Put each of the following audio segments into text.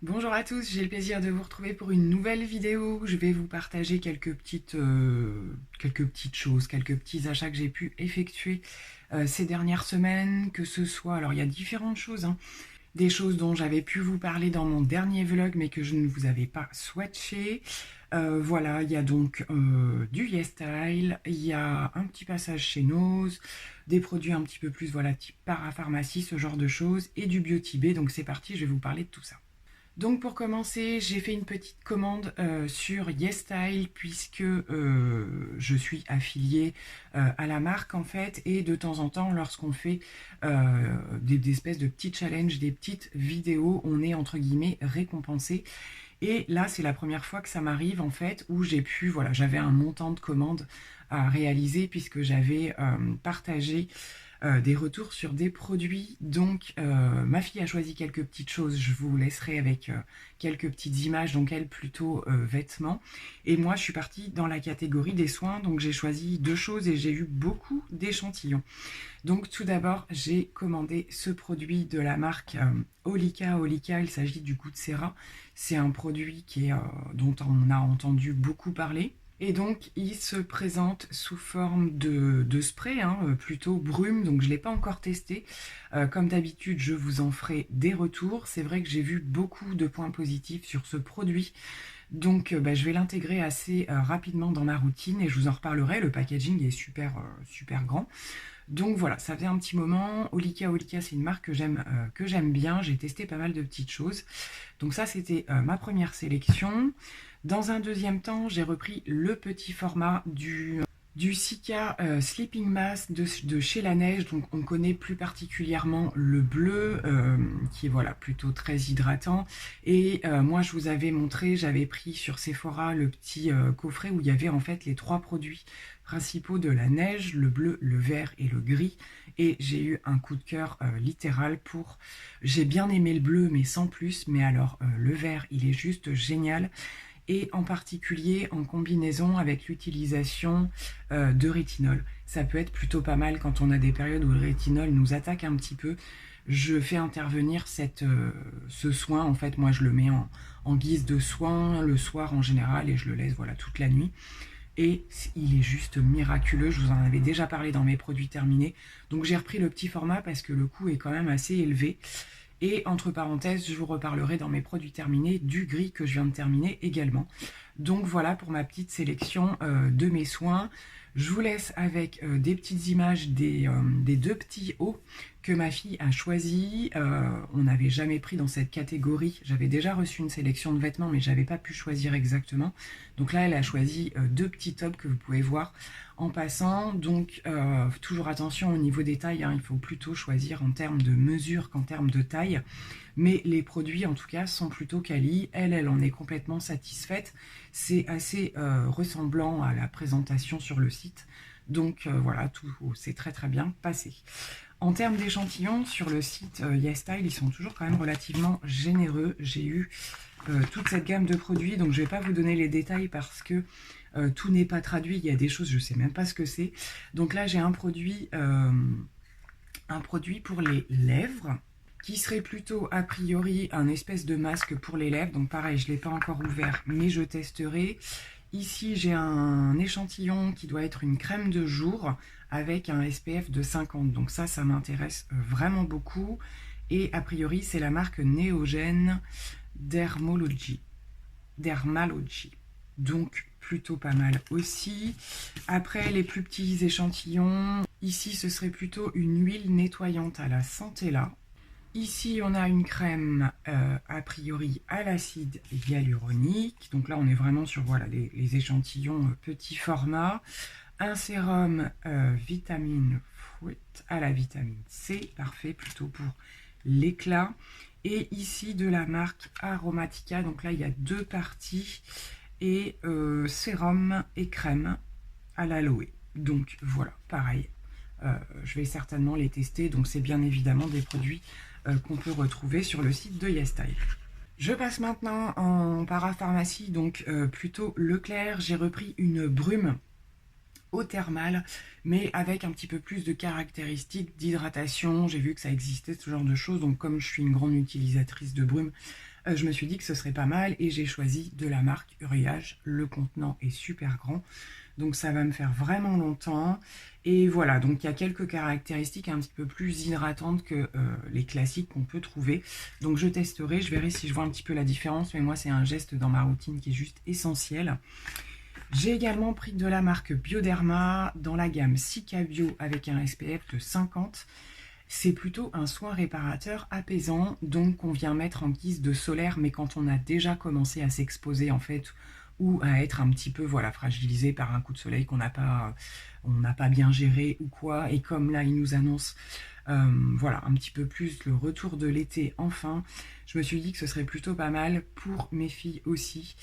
Bonjour à tous, j'ai le plaisir de vous retrouver pour une nouvelle vidéo. Je vais vous partager quelques petites choses, quelques petits achats que j'ai pu effectuer ces dernières semaines, que ce soit, alors il y a différentes choses, hein, des choses dont j'avais pu vous parler dans mon dernier vlog mais que je ne vous avais pas swatché. Voilà, il y a donc du YesStyle, il y a un petit passage chez Nose, des produits un petit peu plus, voilà, type parapharmacie, ce genre de choses, et du Beauty Bay. Donc c'est parti, je vais vous parler de tout ça. Donc pour commencer, j'ai fait une petite commande sur YesStyle puisque je suis affiliée à la marque en fait, et de temps en temps lorsqu'on fait des espèces de petits challenges, des petites vidéos, on est entre guillemets récompensé. Et là c'est la première fois que ça m'arrive en fait où j'ai pu, voilà, j'avais un montant de commande à réaliser puisque j'avais partagé des retours sur des produits. Donc ma fille a choisi quelques petites choses, je vous laisserai avec quelques petites images, donc elle plutôt vêtements. Et moi je suis partie dans la catégorie des soins, donc j'ai choisi deux choses et j'ai eu beaucoup d'échantillons. Donc tout d'abord j'ai commandé ce produit de la marque Olika. Olika, il s'agit du Goût de Serra. C'est un produit dont on a entendu beaucoup parler. Et donc, il se présente sous forme de spray, hein, plutôt brume, donc je ne l'ai pas encore testé. Comme d'habitude, je vous en ferai des retours. C'est vrai que j'ai vu beaucoup de points positifs sur ce produit. Donc, je vais l'intégrer assez rapidement dans ma routine et je vous en reparlerai. Le packaging est super grand. Donc voilà, ça fait un petit moment. Olika, c'est une marque que j'aime bien. J'ai testé pas mal de petites choses. Donc ça, c'était ma première sélection. Dans un deuxième temps, j'ai repris le petit format du Sika Sleeping Mask de chez La Neige. Donc on connaît plus particulièrement le bleu, qui est voilà plutôt très hydratant. Et moi, je vous avais montré, j'avais pris sur Sephora le petit coffret où il y avait en fait les trois produits principaux de La Neige, le bleu, le vert et le gris. Et j'ai eu un coup de cœur littéral pour... J'ai bien aimé le bleu, mais sans plus. Mais alors, le vert, il est juste génial. Et en particulier en combinaison avec l'utilisation de rétinol. Ça peut être plutôt pas mal quand on a des périodes où le rétinol nous attaque un petit peu. Je fais intervenir ce soin, en fait, moi je le mets en guise de soin le soir en général et je le laisse voilà toute la nuit. Et il est juste miraculeux, je vous en avais déjà parlé dans mes produits terminés. Donc j'ai repris le petit format parce que le coût est quand même assez élevé. Et entre parenthèses, je vous reparlerai dans mes produits terminés du gris que je viens de terminer également. Donc voilà pour ma petite sélection de mes soins. Je vous laisse avec des petites images des deux petits hauts que ma fille a choisi. On n'avait jamais pris dans cette catégorie. J'avais déjà reçu une sélection de vêtements, mais j'avais pas pu choisir exactement. Donc là, elle a choisi deux petits tops que vous pouvez voir en passant. Donc toujours attention au niveau des tailles, hein. Il faut plutôt choisir en termes de mesure qu'en termes de taille. Mais les produits en tout cas sont plutôt quali. Elle en est complètement satisfaite. C'est assez ressemblant à la présentation sur le site. Donc voilà, tout c'est très bien passé. En termes d'échantillons, sur le site YesStyle, ils sont toujours quand même relativement généreux. J'ai eu toute cette gamme de produits, donc je ne vais pas vous donner les détails parce que tout n'est pas traduit. Il y a des choses, je ne sais même pas ce que c'est. Donc là, j'ai un produit pour les lèvres, qui serait plutôt a priori un espèce de masque pour les lèvres. Donc pareil, je ne l'ai pas encore ouvert, mais je testerai. Ici, j'ai un échantillon qui doit être une crème de jour avec un SPF de 50. Donc ça m'intéresse vraiment beaucoup. Et a priori, c'est la marque Neogen Dermalogy. Donc plutôt pas mal aussi. Après, les plus petits échantillons. Ici, ce serait plutôt une huile nettoyante à la Centella. Ici, on a une crème a priori à l'acide hyaluronique. Donc là, on est vraiment sur voilà, les échantillons petit format. Un sérum vitamine fruit à la vitamine C. Parfait, plutôt pour l'éclat. Et ici, de la marque Aromatica. Donc là, il y a deux parties. Et sérum et crème à l'aloe. Donc voilà, pareil. Je vais certainement les tester. Donc c'est bien évidemment des produits qu'on peut retrouver sur le site de YesStyle. Je passe maintenant en parapharmacie, donc plutôt Leclerc. J'ai repris une brume eau thermale, mais avec un petit peu plus de caractéristiques d'hydratation. J'ai vu que ça existait, ce genre de choses. Donc comme je suis une grande utilisatrice de brume, je me suis dit que ce serait pas mal et j'ai choisi de la marque Uriage. Le contenant est super grand, donc ça va me faire vraiment longtemps. Et voilà, donc il y a quelques caractéristiques un petit peu plus hydratantes que les classiques qu'on peut trouver. Donc je testerai, je verrai si je vois un petit peu la différence, mais moi c'est un geste dans ma routine qui est juste essentiel. J'ai également pris de la marque Bioderma dans la gamme Cica Bio avec un SPF de 50. C'est plutôt un soin réparateur apaisant, donc qu'on vient mettre en guise de solaire, mais quand on a déjà commencé à s'exposer en fait, ou à être un petit peu voilà, fragilisé par un coup de soleil qu'on n'a pas, on n'a pas bien géré ou quoi, et comme là il nous annonce voilà, un petit peu plus le retour de l'été enfin, je me suis dit que ce serait plutôt pas mal pour mes filles aussi.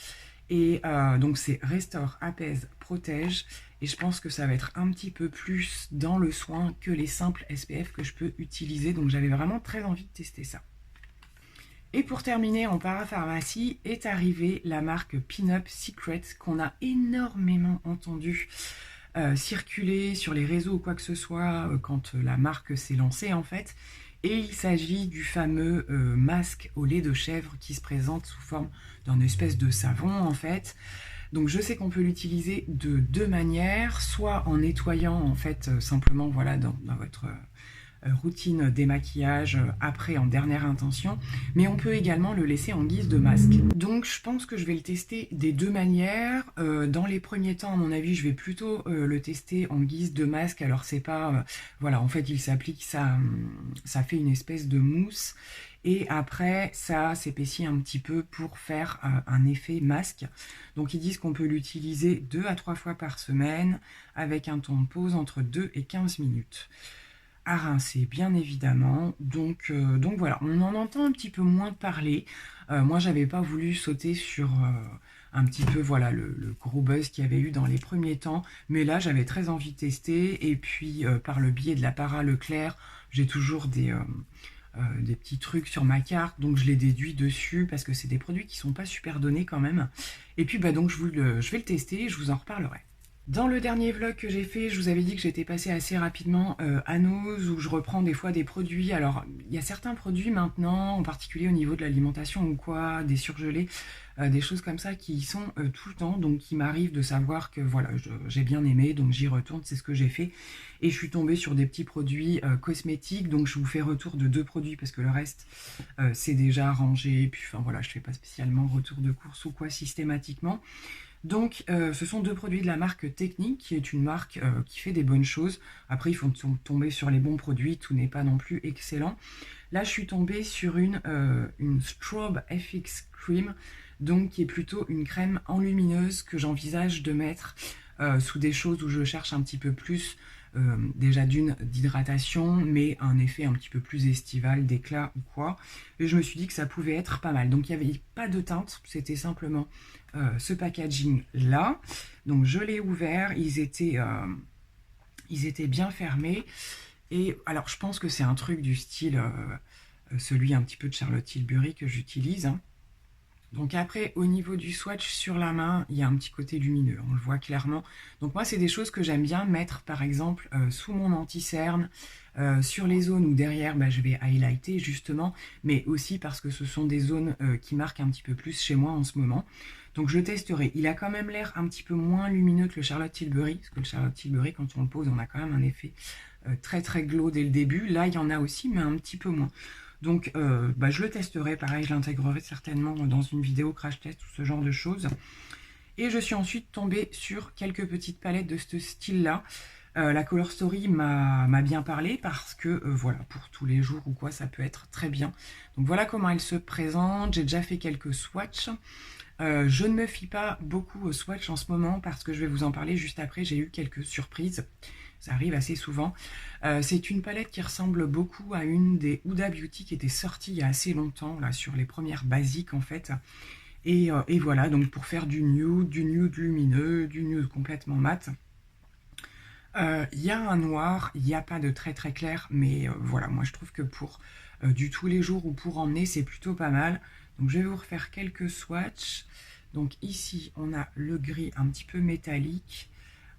Et donc c'est restaure, apaise, protège. Et je pense que ça va être un petit peu plus dans le soin que les simples SPF que je peux utiliser. Donc j'avais vraiment très envie de tester ça. Et pour terminer, en parapharmacie est arrivée la marque Pin-Up Secret qu'on a énormément entendu circuler sur les réseaux ou quoi que ce soit quand la marque s'est lancée en fait. Et il s'agit du fameux masque au lait de chèvre qui se présente sous forme d'un espèce de savon en fait. Donc je sais qu'on peut l'utiliser de deux manières, soit en nettoyant en fait simplement voilà dans votre routine démaquillage après en dernière intention, mais on peut également le laisser en guise de masque. Donc je pense que je vais le tester des deux manières. Dans les premiers temps, à mon avis, je vais plutôt le tester en guise de masque. Alors c'est pas, voilà, en fait il s'applique, ça fait une espèce de mousse. Et après, ça s'épaissit un petit peu pour faire un effet masque. Donc ils disent qu'on peut l'utiliser 2 à 3 fois par semaine avec un temps de pause entre 2 et 15 minutes. À rincer bien évidemment, donc voilà, on en entend un petit peu moins parler. Moi j'avais pas voulu sauter sur un petit peu voilà le gros buzz qu'il y avait eu dans les premiers temps, mais là j'avais très envie de tester, et puis par le biais de la Para Leclerc, j'ai toujours des petits trucs sur ma carte, donc je les déduis dessus parce que c'est des produits qui sont pas super donnés quand même. Et puis bah donc je vais le tester et je vous en reparlerai. Dans le dernier vlog que j'ai fait, je vous avais dit que j'étais passée assez rapidement à Nose, où je reprends des fois des produits. Alors, il y a certains produits maintenant, en particulier au niveau de l'alimentation ou quoi, des surgelés, des choses comme ça qui y sont tout le temps. Donc, il m'arrive de savoir que voilà, j'ai bien aimé, donc j'y retourne, c'est ce que j'ai fait. Et je suis tombée sur des petits produits cosmétiques, donc je vous fais retour de 2 produits parce que le reste, c'est déjà rangé. Puis, enfin voilà, je fais pas spécialement retour de course ou quoi systématiquement. Donc, ce sont 2 produits de la marque Technique, qui est une marque qui fait des bonnes choses. Après, il faut tomber sur les bons produits, tout n'est pas non plus excellent. Là, je suis tombée sur une Strobe FX Cream, donc qui est plutôt une crème enlumineuse que j'envisage de mettre sous des choses où je cherche un petit peu plus, déjà d'hydratation, mais un effet un petit peu plus estival, d'éclat ou quoi. Et je me suis dit que ça pouvait être pas mal. Donc il n'y avait pas de teinte, c'était simplement ce packaging là. Donc je l'ai ouvert, ils étaient bien fermés. Et alors je pense que c'est un truc du style celui un petit peu de Charlotte Tilbury que j'utilise, hein. Donc après, au niveau du swatch sur la main, il y a un petit côté lumineux, on le voit clairement. Donc moi, c'est des choses que j'aime bien mettre, par exemple, sous mon anti-cerne, sur les zones où derrière, bah, je vais highlighter justement, mais aussi parce que ce sont des zones qui marquent un petit peu plus chez moi en ce moment. Donc je testerai. Il a quand même l'air un petit peu moins lumineux que le Charlotte Tilbury, parce que le Charlotte Tilbury, quand on le pose, on a quand même un effet très très glow dès le début. Là, il y en a aussi, mais un petit peu moins. Donc bah, je le testerai, pareil, je l'intégrerai certainement dans une vidéo crash test ou ce genre de choses. Et je suis ensuite tombée sur quelques petites palettes de ce style-là. La Color Story m'a bien parlé parce que voilà, pour tous les jours ou quoi, ça peut être très bien. Donc voilà comment elle se présente. J'ai déjà fait quelques swatchs. Je ne me fie pas beaucoup aux swatchs en ce moment parce que je vais vous en parler juste après. J'ai eu quelques surprises. Ça arrive assez souvent. C'est une palette qui ressemble beaucoup à une des Huda Beauty qui était sortie il y a assez longtemps, là, sur les premières basiques en fait. Et voilà, donc pour faire du nude lumineux, du nude complètement mat. Il y a un noir, il n'y a pas de très très clair, mais voilà, moi je trouve que pour du tous les jours ou pour emmener, c'est plutôt pas mal. Donc je vais vous refaire quelques swatchs. Donc ici, on a le gris un petit peu métallique.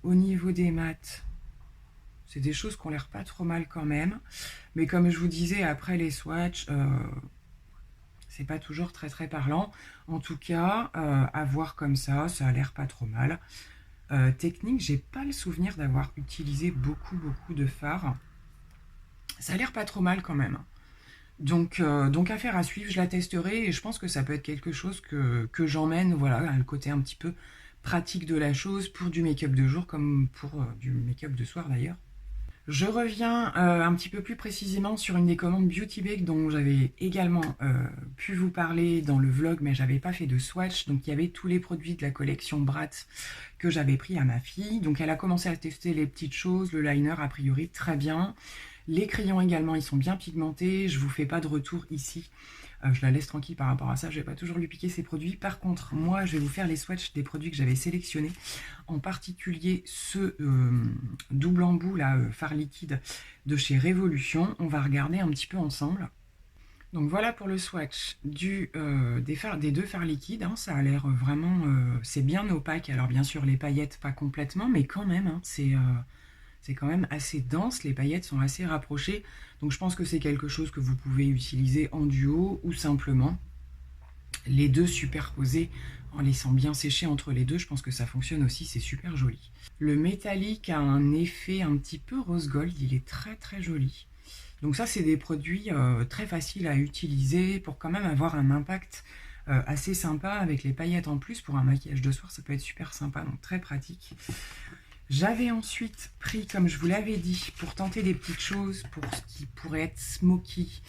Au niveau des mats, c'est des choses qui ont l'air pas trop mal quand même. Mais comme je vous disais, après les swatchs, c'est pas toujours très très parlant. En tout cas, à voir comme ça a l'air pas trop mal. Technique, j'ai pas le souvenir d'avoir utilisé beaucoup de fards. Ça a l'air pas trop mal quand même. Donc affaire à suivre, je la testerai et je pense que ça peut être quelque chose que j'emmène, voilà, le côté un petit peu pratique de la chose pour du make-up de jour comme pour du make-up de soir d'ailleurs. Je reviens un petit peu plus précisément sur une des commandes Beauty Bake dont j'avais également pu vous parler dans le vlog, mais j'avais pas fait de swatch. Donc il y avait tous les produits de la collection Brat que j'avais pris à ma fille. Donc elle a commencé à tester les petites choses, le liner a priori très bien. Les crayons également, ils sont bien pigmentés. Je vous fais pas de retour ici. Je la laisse tranquille par rapport à ça. Je vais pas toujours lui piquer ses produits. Par contre, moi, je vais vous faire les swatchs des produits que j'avais sélectionnés. En particulier ce double embout, là, fard liquide de chez Révolution. On va regarder un petit peu ensemble. Donc voilà pour le swatch des deux fards liquides. Hein. Ça a l'air vraiment... c'est bien opaque. Alors bien sûr, les paillettes, pas complètement, mais quand même, hein, c'est quand même assez dense, les paillettes sont assez rapprochées, donc je pense que c'est quelque chose que vous pouvez utiliser en duo ou simplement les deux superposés en laissant bien sécher entre les deux. Je pense que ça fonctionne aussi, c'est super joli. Le métallique a un effet un petit peu rose gold, il est très très joli. Donc ça, c'est des produits très faciles à utiliser pour quand même avoir un impact assez sympa avec les paillettes en plus. Pour un maquillage de soir, ça peut être super sympa, donc très pratique. J'avais ensuite pris, comme je vous l'avais dit, pour tenter des petites choses, pour ce qui pourrait être smoky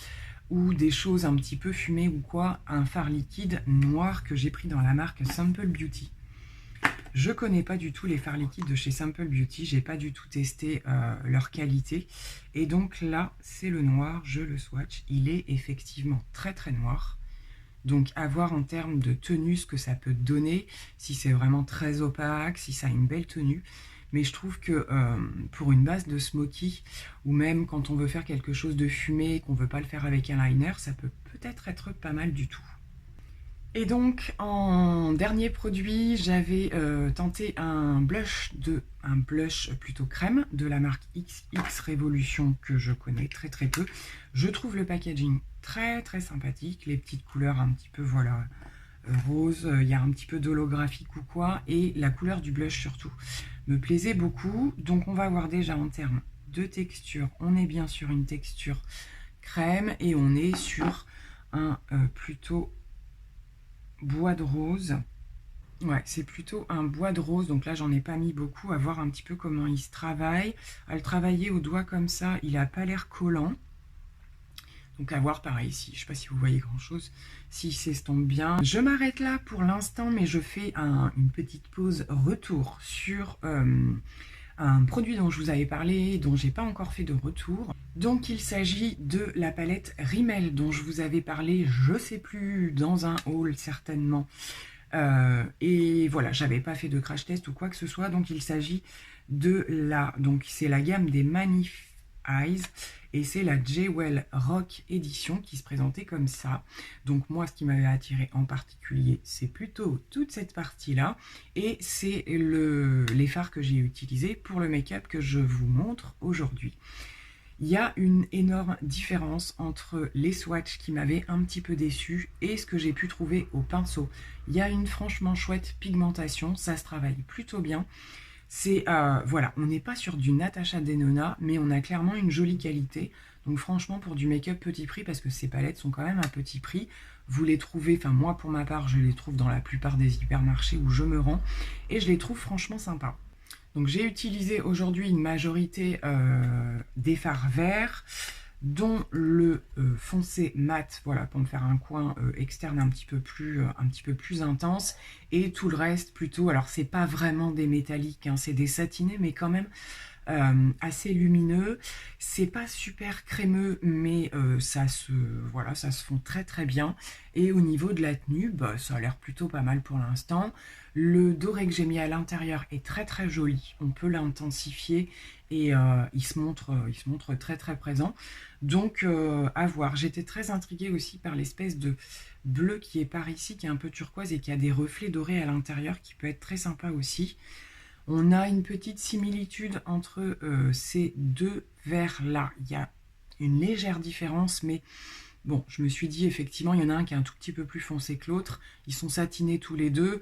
ou des choses un petit peu fumées ou quoi, un fard liquide noir que j'ai pris dans la marque Simple Beauty. Je connais pas du tout les fards liquides de chez Simple Beauty, j'ai pas du tout testé leur qualité. Et donc là, c'est le noir, je le swatch, il est effectivement très très noir. Donc à voir en termes de tenue ce que ça peut donner, si c'est vraiment très opaque, si ça a une belle tenue. Mais je trouve que pour une base de smoky, ou même quand on veut faire quelque chose de fumé, qu'on ne veut pas le faire avec un liner, ça peut peut-être être pas mal du tout. Et donc en dernier produit, j'avais tenté un blush plutôt crème de la marque XX Révolution que je connais très très peu. Je trouve le packaging très très sympathique, les petites couleurs un petit peu voilà rose, il y a un petit peu d'holographique ou quoi, et la couleur du blush surtout me plaisait beaucoup. Donc on va voir déjà en termes de texture, on est bien sur une texture crème et on est sur un plutôt bois de rose. Ouais, c'est plutôt un bois de rose, donc là j'en ai pas mis beaucoup, à voir un petit peu comment il se travaille. À le travailler au doigt comme ça, il a pas l'air collant. Donc à voir pareil ici, je sais pas si vous voyez grand chose, s'il s'estompe bien. Je m'arrête là pour l'instant, mais je fais une petite pause retour sur un produit dont je vous avais parlé, dont j'ai pas encore fait de retour. Donc il s'agit de la palette Rimmel dont je vous avais parlé, je sais plus, dans un haul certainement. Et voilà, j'avais pas fait de crash test ou quoi que ce soit, donc il s'agit de donc c'est la gamme des Magnifique Eyes et c'est la Jewel Rock édition qui se présentait comme ça. Donc moi ce qui m'avait attiré en particulier c'est plutôt toute cette partie là et c'est les fards que j'ai utilisés pour le make-up que je vous montre aujourd'hui. Il y a une énorme différence entre les swatchs qui m'avaient un petit peu déçu et ce que j'ai pu trouver au pinceau. Il y a une franchement chouette pigmentation, ça se travaille plutôt bien. C'est voilà, on n'est pas sur du Natasha Denona, mais on a clairement une jolie qualité. Donc franchement, pour du make-up petit prix, parce que ces palettes sont quand même à petit prix, vous les trouvez, enfin moi pour ma part, je les trouve dans la plupart des hypermarchés où je me rends, et je les trouve franchement sympas. Donc j'ai utilisé aujourd'hui une majorité des fards verts, dont le foncé mat, voilà, pour me faire un coin externe un petit peu plus intense, et tout le reste plutôt, alors c'est pas vraiment des métalliques, hein, c'est des satinés, mais quand même assez lumineux. C'est pas super crémeux, mais ça se fond très très bien. Et au niveau de la tenue, bah, ça a l'air plutôt pas mal pour l'instant. Le doré que j'ai mis à l'intérieur est très très joli. On peut l'intensifier et il se montre très très présent. Donc à voir. J'étais très intriguée aussi par l'espèce de bleu qui est par ici, qui est un peu turquoise et qui a des reflets dorés à l'intérieur, qui peut être très sympa aussi. On a une petite similitude entre ces deux verres là. Il y a une légère différence, mais Bon, je me suis dit, effectivement, il y en a un qui est un tout petit peu plus foncé que l'autre. Ils sont satinés tous les deux.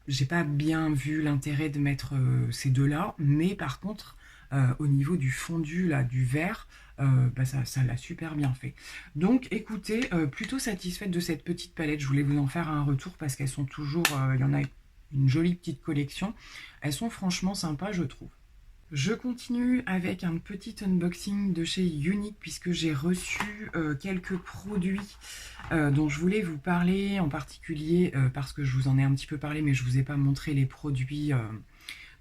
J'ai pas bien vu l'intérêt de mettre ces deux-là, mais par contre, au niveau du fondu, là, du vert, bah ça l'a super bien fait. Donc, écoutez, plutôt satisfaite de cette petite palette. Je voulais vous en faire un retour parce qu'elles sont toujours... il y en a une jolie petite collection. Elles sont franchement sympas, je trouve. Je continue avec un petit unboxing de chez Younique puisque j'ai reçu quelques produits dont je voulais vous parler, en particulier parce que je vous en ai un petit peu parlé mais je ne vous ai pas montré les produits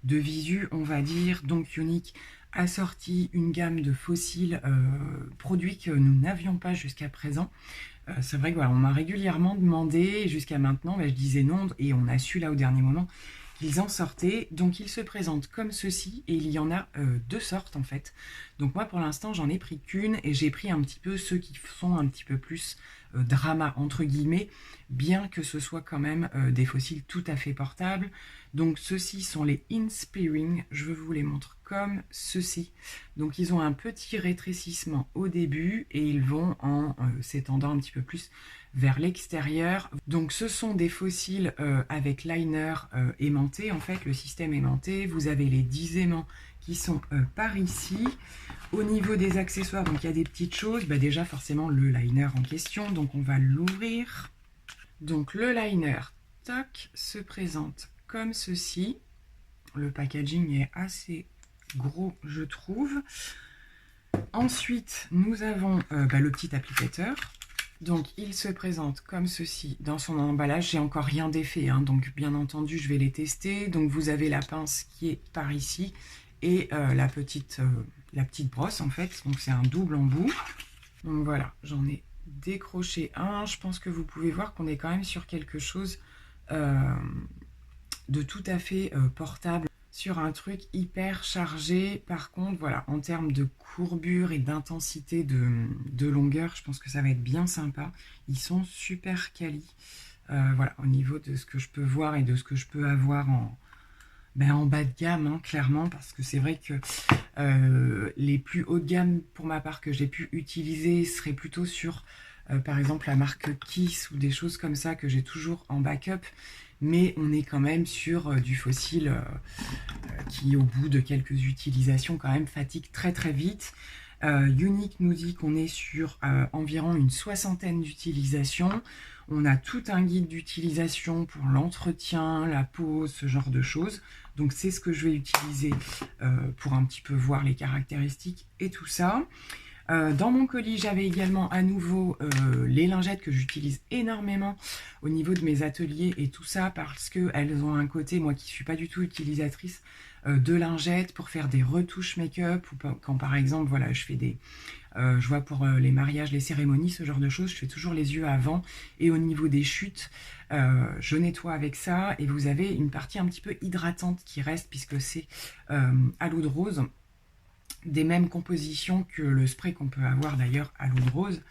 de visu, on va dire. Donc Younique a sorti une gamme de fossiles, produits que nous n'avions pas jusqu'à présent. C'est vrai que voilà, on m'a régulièrement demandé, et jusqu'à maintenant, bah, je disais non, et on a su là au dernier moment qu'ils en sortaient. Donc ils se présentent comme ceci, et il y en a deux sortes en fait. Donc moi pour l'instant j'en ai pris qu'une, et j'ai pris un petit peu ceux qui sont un petit peu plus drama entre guillemets, bien que ce soit quand même des fossiles tout à fait portables. Donc ceux-ci sont les Inspiring, je vous les montre comme ceci. Donc ils ont un petit rétrécissement au début et ils vont en s'étendant un petit peu plus vers l'extérieur. Donc ce sont des fossiles avec liner aimanté, en fait le système aimanté. Vous avez les 10 aimants qui sont par ici. Au niveau des accessoires, donc il y a des petites choses. Bah, déjà forcément le liner en question, donc on va l'ouvrir. Donc le liner, toc, se présente comme ceci. Le packaging est assez gros, je trouve. Ensuite, nous avons le petit applicateur. Donc, il se présente comme ceci dans son emballage. J'ai encore rien défait, hein, donc bien entendu, je vais les tester. Donc, vous avez la pince qui est par ici et la petite brosse, en fait. Donc, c'est un double embout. Donc, voilà, j'en ai décroché un. Je pense que vous pouvez voir qu'on est quand même sur quelque chose de tout à fait portable, sur un truc hyper chargé. Par contre, voilà, en termes de courbure et d'intensité de longueur, je pense que ça va être bien sympa. Ils sont super quali. Voilà, au niveau de ce que je peux voir et de ce que je peux avoir en bas de gamme, hein, clairement, parce que c'est vrai que les plus haut de gamme, pour ma part, que j'ai pu utiliser, seraient plutôt sur, par exemple, la marque Kiss ou des choses comme ça que j'ai toujours en backup. Mais on est quand même sur du fossile qui, au bout de quelques utilisations, quand même fatigue très très vite. Younique nous dit qu'on est sur environ une 60aine d'utilisations. On a tout un guide d'utilisation pour l'entretien, la pose, ce genre de choses. Donc c'est ce que je vais utiliser pour un petit peu voir les caractéristiques et tout ça. Dans mon colis, j'avais également à nouveau les lingettes que j'utilise énormément au niveau de mes ateliers et tout ça parce qu'elles ont un côté, moi qui ne suis pas du tout utilisatrice de lingettes pour faire des retouches make-up ou quand par exemple, voilà, je fais des... je vois pour les mariages, les cérémonies, ce genre de choses, je fais toujours les yeux avant et au niveau des chutes, je nettoie avec ça et vous avez une partie un petit peu hydratante qui reste puisque c'est à l'eau de rose. Des mêmes compositions que le spray qu'on peut avoir d'ailleurs à l'eau de rose.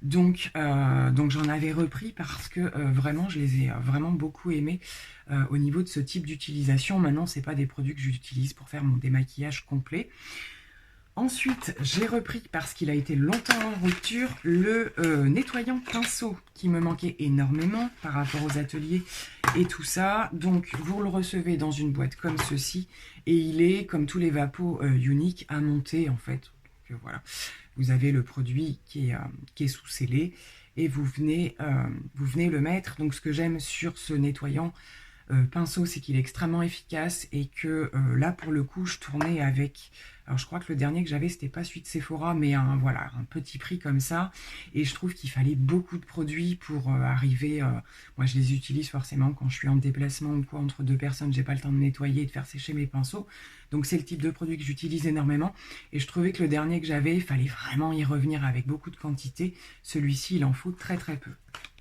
Donc j'en avais repris parce que vraiment je les ai vraiment beaucoup aimés au niveau de ce type d'utilisation. Maintenant c'est pas des produits que j'utilise pour faire mon démaquillage complet. Ensuite, j'ai repris, parce qu'il a été longtemps en rupture, le nettoyant pinceau qui me manquait énormément par rapport aux ateliers et tout ça. Donc, vous le recevez dans une boîte comme ceci et il est, comme tous les Vapo Younique, à monter en fait. Donc, voilà, vous avez le produit qui est sous-scellé et vous venez le mettre. Donc, ce que j'aime sur ce nettoyant pinceau, c'est qu'il est extrêmement efficace et que là, pour le coup, je tournais avec... Alors, je crois que le dernier que j'avais, c'était pas celui de Sephora, mais voilà, un petit prix comme ça. Et je trouve qu'il fallait beaucoup de produits pour arriver... moi, je les utilise forcément quand je suis en déplacement ou quoi, entre deux personnes, j'ai pas le temps de nettoyer et de faire sécher mes pinceaux. Donc, c'est le type de produit que j'utilise énormément. Et je trouvais que le dernier que j'avais, il fallait vraiment y revenir avec beaucoup de quantité. Celui-ci, il en faut très très peu.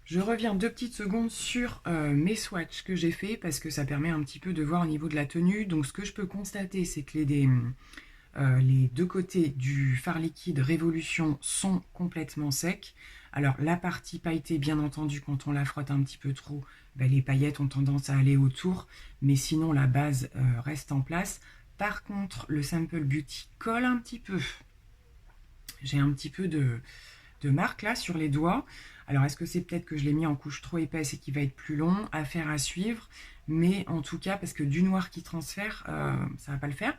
Je reviens 2 petites secondes sur mes swatchs que j'ai fait parce que ça permet un petit peu de voir au niveau de la tenue. Donc, ce que je peux constater, c'est que les deux côtés du fard liquide Révolution sont complètement secs. Alors la partie pailletée, bien entendu, quand on la frotte un petit peu trop, les paillettes ont tendance à aller autour, mais sinon la base reste en place. Par contre, le Sample Beauty colle un petit peu. J'ai un petit peu de de marque là sur les doigts. Alors est-ce que c'est peut-être que je l'ai mis en couche trop épaisse et qui va être plus long, affaire à suivre, mais en tout cas parce que du noir qui transfère, ça va pas le faire.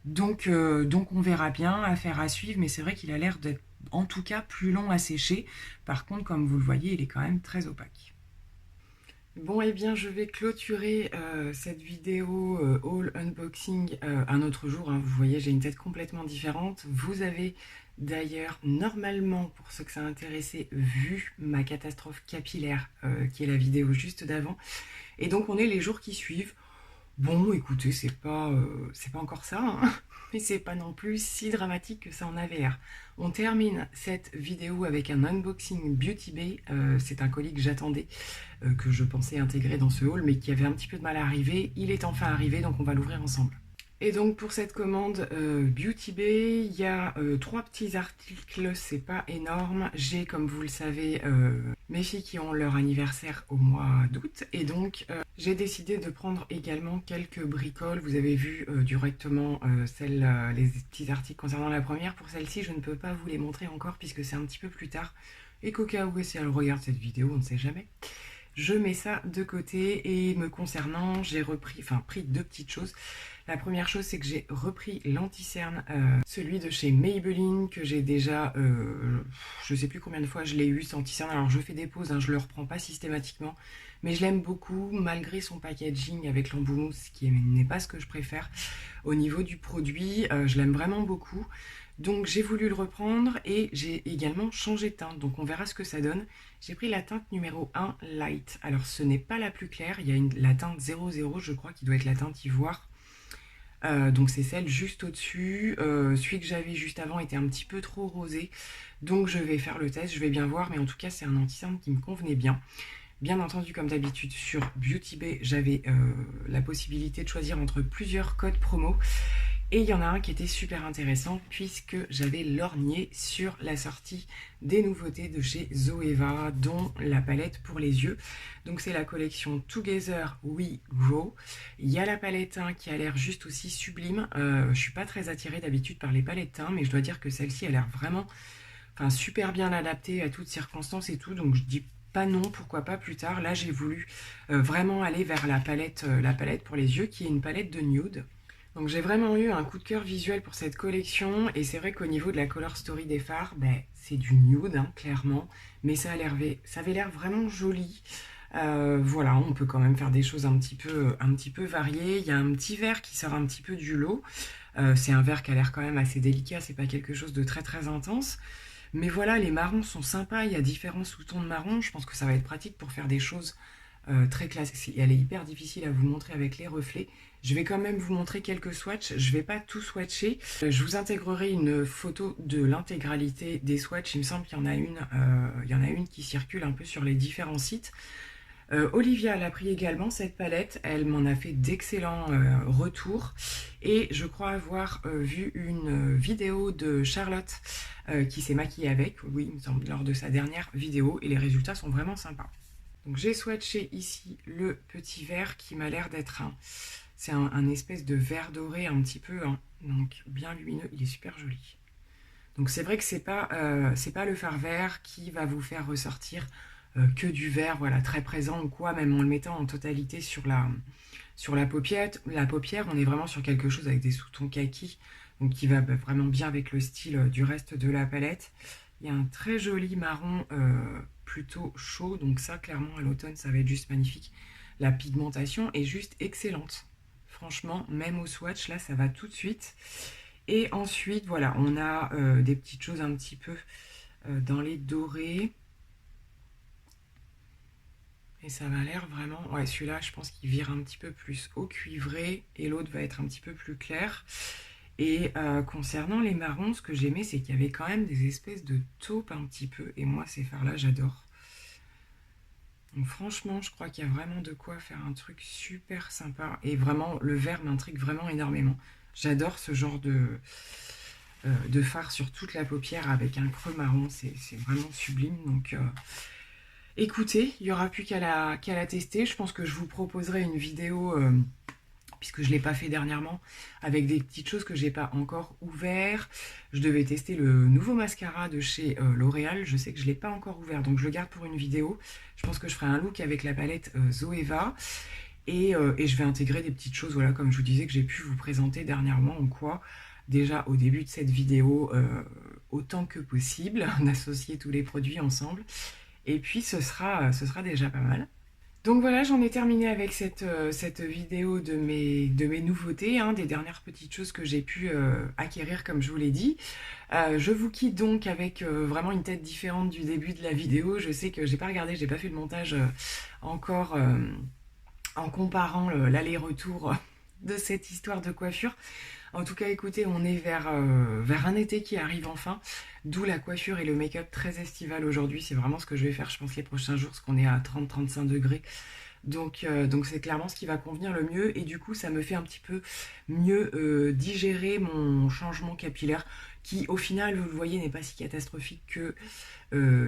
Donc on verra bien, affaire à suivre, mais c'est vrai qu'il a l'air d'être en tout cas plus long à sécher. Par contre, comme vous le voyez, il est quand même très opaque. Bon, eh bien, je vais clôturer cette vidéo haul unboxing un autre jour, hein. Vous voyez, j'ai une tête complètement différente. Vous avez d'ailleurs, normalement, pour ceux que ça intéressait, vu ma catastrophe capillaire, qui est la vidéo juste d'avant. Et donc, on est les jours qui suivent. Bon, écoutez, c'est pas encore ça, hein, mais c'est pas non plus si dramatique que ça en avait l'air. On termine cette vidéo avec un unboxing Beauty Bay. C'est un colis que j'attendais, que je pensais intégrer dans ce haul, mais qui avait un petit peu de mal à arriver. Il est enfin arrivé, donc on va l'ouvrir ensemble. Et donc pour cette commande Beauty Bay, il y a 3 petits articles, c'est pas énorme. J'ai, comme vous le savez, mes filles qui ont leur anniversaire au mois d'août, et donc j'ai décidé de prendre également quelques bricoles. Vous avez vu directement les petits articles concernant la première. Pour celle-ci, je ne peux pas vous les montrer encore puisque c'est un petit peu plus tard, et qu'au cas où si elle regarde cette vidéo, on ne sait jamais. Je mets ça de côté, et me concernant, j'ai pris 2 petites choses. La première chose, c'est que j'ai repris l'anti-cerne, celui de chez Maybelline, que j'ai déjà, je sais plus combien de fois je l'ai eu, cet anti-cerne. Alors je fais des pauses, hein, je le reprends pas systématiquement, mais je l'aime beaucoup, malgré son packaging avec l'embout mousse, qui n'est pas ce que je préfère. Au niveau du produit, je l'aime vraiment beaucoup. Donc j'ai voulu le reprendre, et j'ai également changé de teinte, donc on verra ce que ça donne. J'ai pris la teinte numéro 1 Light. Alors ce n'est pas la plus claire, il y a la teinte 00, je crois, qui doit être la teinte ivoire. Donc c'est celle juste au-dessus. Celui que j'avais juste avant était un petit peu trop rosé, donc je vais faire le test, je vais bien voir, mais en tout cas c'est un anti-cerne qui me convenait bien. Bien entendu, comme d'habitude sur Beauty Bay, j'avais la possibilité de choisir entre plusieurs codes promo. Et il y en a un qui était super intéressant puisque j'avais lorgné sur la sortie des nouveautés de chez Zoeva, dont la palette pour les yeux. Donc c'est la collection Together We Grow. Il y a la palette teint qui a l'air juste aussi sublime. Je suis pas très attirée d'habitude par les palettes teint, mais je dois dire que celle-ci a l'air vraiment super bien adaptée à toutes circonstances et tout. Donc je dis pas non, pourquoi pas plus tard. Là j'ai voulu vraiment aller vers la palette pour les yeux, qui est une palette de nude. Donc j'ai vraiment eu un coup de cœur visuel pour cette collection, et c'est vrai qu'au niveau de la color story des fards, c'est du nude, hein, clairement, mais ça avait l'air vraiment joli. Voilà, on peut quand même faire des choses un petit peu variées. Il y a un petit vert qui sort un petit peu du lot. C'est un vert qui a l'air quand même assez délicat, c'est pas quelque chose de très très intense. Mais voilà, les marrons sont sympas, il y a différents sous-tons de marron. Je pense que ça va être pratique pour faire des choses très classique. Elle est hyper difficile à vous montrer avec les reflets. Je vais quand même vous montrer quelques swatchs. Je vais pas tout swatcher. Je vous intégrerai une photo de l'intégralité des swatchs. Il me semble qu'il y en a une qui circule un peu sur les différents sites. Olivia l'a pris également, cette palette. Elle m'en a fait d'excellents retours. Et je crois avoir vu une vidéo de Charlotte qui s'est maquillée avec, oui, il me semble, lors de sa dernière vidéo. Et les résultats sont vraiment sympas. Donc j'ai swatché ici le petit vert qui m'a l'air d'être c'est un espèce de vert doré un petit peu, hein, donc bien lumineux, il est super joli. Donc c'est vrai que c'est pas le fard vert qui va vous faire ressortir que du vert, voilà, très présent ou quoi, même en le mettant en totalité sur la paupière. La paupière, on est vraiment sur quelque chose avec des sous-tons kaki, donc qui va vraiment bien avec le style du reste de la palette. Il y a un très joli marron plutôt chaud, donc ça clairement à l'automne ça va être juste magnifique. La pigmentation est juste excellente. Franchement, même au swatch, là ça va tout de suite. Et ensuite, voilà, on a des petites choses un petit peu dans les dorés. Et ça m'a l'air vraiment... Ouais, celui-là, je pense qu'il vire un petit peu plus au cuivré, et l'autre va être un petit peu plus clair. Et concernant les marrons, ce que j'aimais, c'est qu'il y avait quand même des espèces de taupes un petit peu. Et moi, ces fards-là, j'adore. Donc franchement, je crois qu'il y a vraiment de quoi faire un truc super sympa. Et vraiment, le vert m'intrigue vraiment énormément. J'adore ce genre de fard sur toute la paupière avec un creux marron. C'est vraiment sublime. Donc écoutez, il n'y aura plus qu'à la tester. Je pense que je vous proposerai une vidéo puisque je ne l'ai pas fait dernièrement, avec des petites choses que j'ai pas encore ouvert. Je devais tester le nouveau mascara de chez L'Oréal, je sais que je ne l'ai pas encore ouvert, donc je le garde pour une vidéo. Je pense que je ferai un look avec la palette Zoeva, et je vais intégrer des petites choses, voilà, comme je vous disais, que j'ai pu vous présenter dernièrement ou quoi. Déjà au début de cette vidéo, autant que possible, d'associer tous les produits ensemble. Et puis ce sera déjà pas mal. Donc voilà, j'en ai terminé avec cette vidéo de mes nouveautés, hein, des dernières petites choses que j'ai pu acquérir comme je vous l'ai dit. Je vous quitte donc avec vraiment une tête différente du début de la vidéo. Je sais que j'ai pas regardé, j'ai pas fait le montage encore en comparant l'aller-retour de cette histoire de coiffure. En tout cas, écoutez, on est vers un été qui arrive enfin, d'où la coiffure et le make-up très estival aujourd'hui. C'est vraiment ce que je vais faire, je pense, les prochains jours, parce qu'on est à 30-35 degrés. Donc c'est clairement ce qui va convenir le mieux, et du coup ça me fait un petit peu mieux digérer mon changement capillaire, qui au final, vous le voyez, n'est pas si catastrophique que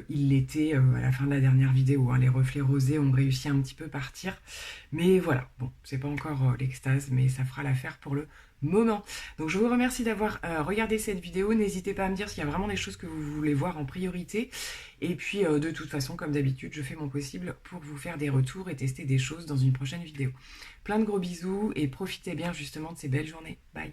il l'était à la fin de la dernière vidéo, hein. Les reflets rosés ont réussi à un petit peu partir, mais voilà, bon, c'est pas encore l'extase, mais ça fera l'affaire pour le moment. Donc je vous remercie d'avoir regardé cette vidéo. N'hésitez pas à me dire s'il y a vraiment des choses que vous voulez voir en priorité, et puis de toute façon, comme d'habitude, je fais mon possible pour vous faire des retours et tester des choses dans une prochaine vidéo. Plein de gros bisous et profitez bien justement de ces belles journées. Bye.